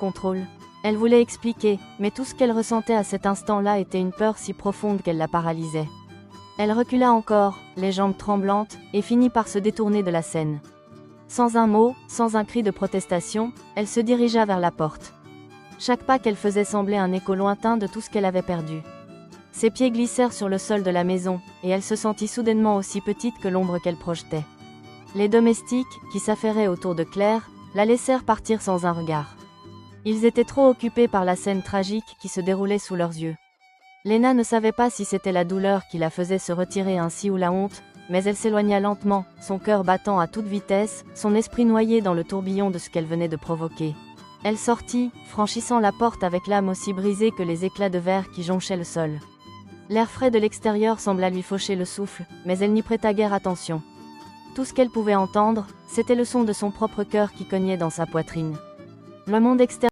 contrôle. Elle voulait expliquer, mais tout ce qu'elle ressentait à cet instant-là était une peur si profonde qu'elle la paralysait. Elle recula encore, les jambes tremblantes, et finit par se détourner de la scène. Sans un mot, sans un cri de protestation, elle se dirigea vers la porte. Chaque pas qu'elle faisait semblait un écho lointain de tout ce qu'elle avait perdu. Ses pieds glissèrent sur le sol de la maison, et elle se sentit soudainement aussi petite que l'ombre qu'elle projetait. Les domestiques, qui s'affairaient autour de Claire, la laissèrent partir sans un regard. Ils étaient trop occupés par la scène tragique qui se déroulait sous leurs yeux. Léna ne savait pas si c'était la douleur qui la faisait se retirer ainsi ou la honte, mais elle s'éloigna lentement, son cœur battant à toute vitesse, son esprit noyé dans le tourbillon de ce qu'elle venait de provoquer. Elle sortit, franchissant la porte avec l'âme aussi brisée que les éclats de verre qui jonchaient le sol. L'air frais de l'extérieur sembla lui faucher le souffle, mais elle n'y prêta guère attention. Tout ce qu'elle pouvait entendre, c'était le son de son propre cœur qui cognait dans sa poitrine. Le monde extérieur